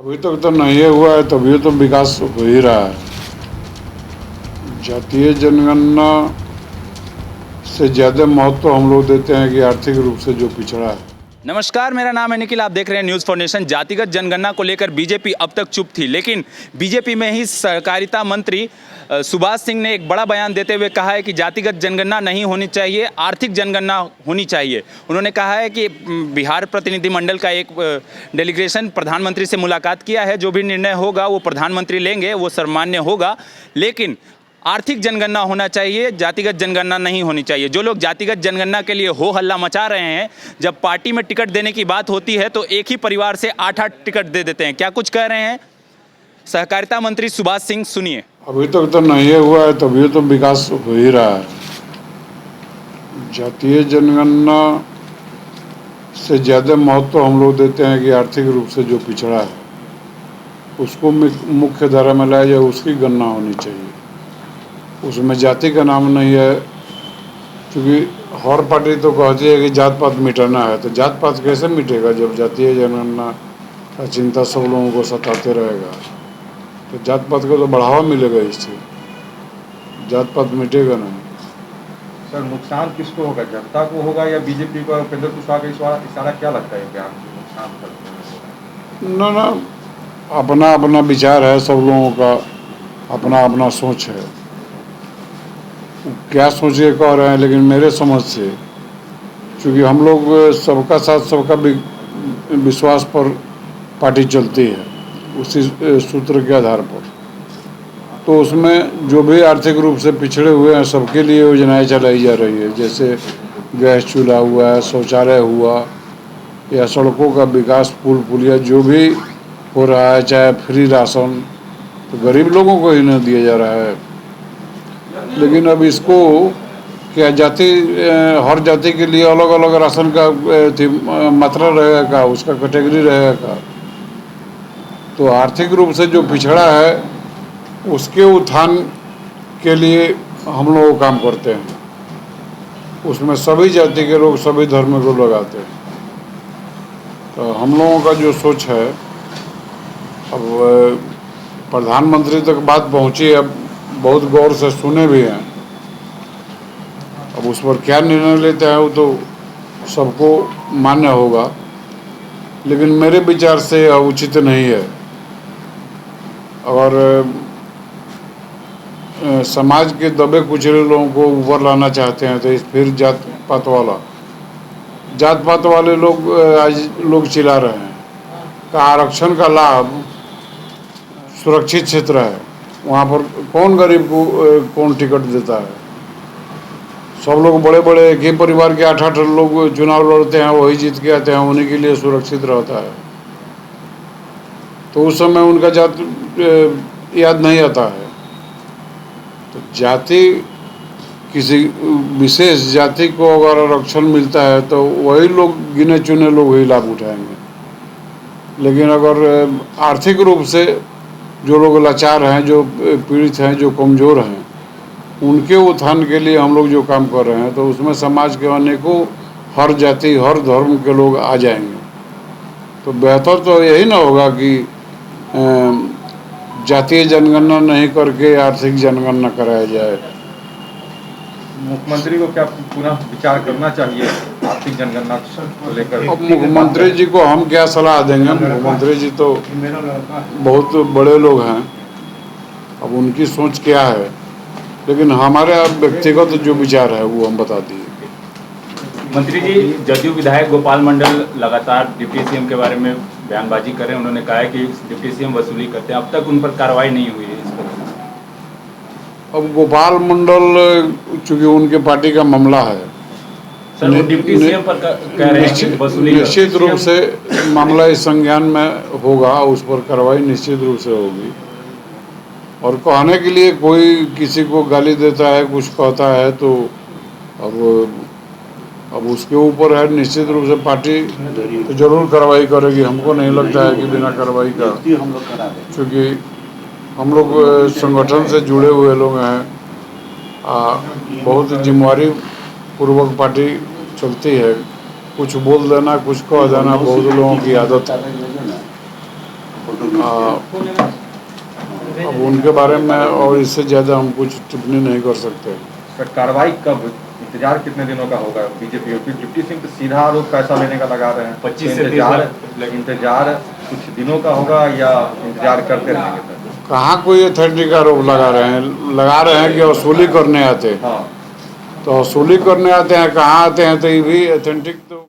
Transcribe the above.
अभी तक तो नहीं हुआ है, तभी तो विकास हो ही रहा है। जातीय जनगणना से ज़्यादा महत्व हम लोग देते हैं कि आर्थिक रूप से जो पिछड़ा है। नमस्कार, मेरा नाम है निखिल। आप देख रहे हैं न्यूज़ फॉर नेशन। जातिगत जनगणना को लेकर बीजेपी अब तक चुप थी, लेकिन बीजेपी में ही सहकारिता मंत्री सुभाष सिंह ने एक बड़ा बयान देते हुए कहा है कि जातिगत जनगणना नहीं होनी चाहिए, आर्थिक जनगणना होनी चाहिए। उन्होंने कहा है कि बिहार प्रतिनिधिमंडल का एक डेलीगेशन प्रधानमंत्री से मुलाकात किया है। जो भी निर्णय होगा वो प्रधानमंत्री लेंगे, वो सर्वमान्य होगा, लेकिन आर्थिक जनगणना होना चाहिए, जातिगत जनगणना नहीं होनी चाहिए। जो लोग जातिगत जनगणना के लिए हो हल्ला मचा रहे हैं, जब पार्टी में टिकट देने की बात होती है तो एक ही परिवार से 8-8 टिकट दे देते हैं। क्या कुछ कह रहे हैं सहकारिता मंत्री सुभाष सिंह, सुनिए। अभी तक तो नहीं हुआ है, तभी तो विकास हो ही रहा है। जातीय जनगणना से ज़्यादा महत्व हम लोग देते हैं कि आर्थिक रूप से जो पिछड़ा है उसको मुख्य धारा में लाया जाए, उसकी गणना होनी चाहिए। उसमें जाति का नाम नहीं है, क्योंकि हर पार्टी तो कहती है कि जात पात मिटाना है। तो जात पात कैसे मिटेगा जब जातीय जनगणना का चिंता सब लोगों को सताते रहेगा? तो जात पात को तो बढ़ावा मिलेगा इससे, जात पात मिटेगा नहीं। सर, नुकसान किसको होगा, जनता को होगा या बीजेपी को? उपेंद्र कुशवाहा का इशारा क्या लगता है बयान से नुकसान करते हैं? ना, अपना अपना विचार है, सब लोगों का अपना अपना सोच है। क्या सोच के कह रहे हैं, लेकिन मेरे समझ से, क्योंकि हम लोग सबका साथ सबका विश्वास पर पार्टी चलती है, उसी सूत्र के आधार पर। तो उसमें जो भी आर्थिक रूप से पिछड़े हुए हैं सबके लिए योजनाएं चलाई जा रही है। जैसे गैस चूल्हा हुआ है, शौचालय हुआ, या सड़कों का विकास, पुल पुलिया जो भी हो रहा है, चाहे फ्री राशन, तो गरीब लोगों को ही नहीं दिया जा रहा है। लेकिन अब इसको क्या हर जाति के लिए अलग अलग राशन का मात्रा रहेगा, उसका कैटेगरी रहेगा। तो आर्थिक रूप से जो पिछड़ा है उसके उत्थान के लिए हम लोग काम करते हैं। उसमें सभी जाति के लोग, सभी धर्म को लगाते हैं। तो हम लोगों का जो सोच है, अब प्रधानमंत्री तक बात पहुंची, अब बहुत गौर से सुने भी हैं। अब उस पर क्या निर्णय लेते हैं वो तो सबको मान्य होगा, लेकिन मेरे विचार से उचित नहीं है। अगर समाज के दबे कुचले लोगों को ऊपर लाना चाहते हैं तो फिर जात पात वाले लोग आज लोग चिल्ला रहे हैं का आरक्षण का लाभ सुरक्षित क्षेत्र है, वहाँ पर कौन गरीब को कौन टिकट देता है? सब लोग बड़े बड़े एक ही परिवार के 8-8 लोग चुनाव लड़ते हैं, वही जीत के आते हैं, उन्हीं के लिए सुरक्षित रहता है। तो उस समय उनका जात याद नहीं आता है। तो जाति, किसी विशेष जाति को अगर आरक्षण मिलता है तो वही लोग, गिने चुने लोग ही लाभ उठाएंगे। लेकिन अगर आर्थिक रूप से जो लोग लाचार हैं, जो पीड़ित हैं, जो कमज़ोर हैं, उनके उत्थान के लिए हम लोग जो काम कर रहे हैं, तो उसमें समाज के अनेकों, हर जाति हर धर्म के लोग आ जाएंगे। तो बेहतर तो यही ना होगा कि जातीय जनगणना नहीं करके आर्थिक जनगणना कराया जाए। मुख्यमंत्री को क्या पुनः विचार करना चाहिए आर्थिक जनगणना को लेकर? अब मुख्यमंत्री जी को हम क्या सलाह देंगे? मुख्यमंत्री जी तो बहुत बड़े लोग हैं, अब उनकी सोच क्या है, लेकिन हमारे व्यक्तिगत जो विचार है वो हम बता दिए। मंत्री जी, जदयू विधायक गोपाल मंडल लगातार डिप्टी सीएम के बारे में बयानबाजी कर रहे हैं। उन्होंने कहा है कि डिप्टी सीएम वसूली करते हैं, अब तक उन पर कार्रवाई नहीं हुई है इस पर। अब गोपाल मंडल, चूँकि उनके पार्टी का मामला है, सर वो डिप्टी सीएम पर कह रहे हैं कि वसूली, निश्चित रूप से मामला इस संज्ञान में होगा, उस पर कार्रवाई निश्चित रूप से होगी। और कहने के लिए कोई किसी को गाली देता है, कुछ कहता है, तो अब उसके ऊपर है, निश्चित रूप से पार्टी तो जरूर कार्रवाई करेगी। हमको नहीं लगता है कि बिना कार्रवाई का, क्योंकि हम लोग संगठन से जुड़े हुए लोग हैं, बहुत जिम्मेवारी पूर्वक पार्टी चलती है। कुछ बोल देना, कुछ कह देना बहुत लोगों की आदत है। अब उनके बारे में और इससे ज़्यादा हम कुछ टिप्पणी नहीं कर सकते। सर कार्रवाई कब, इंतजार कितने दिनों का होगा बीजेपी? डिप्टी सिंह तो सीधा आरोप पैसा लेने का लगा रहे हैं, 25 से 30 इंतजार कुछ दिनों का होगा या इंतजार करते रहेंगे सर? कहाँ कोई अथॉरिटी का आरोप लगा रहे हैं कि वसूली करने आते हैं। हाँ तो वसूली करने आते हैं, कहाँ आते हैं, तो ये भी अथेंटिक तो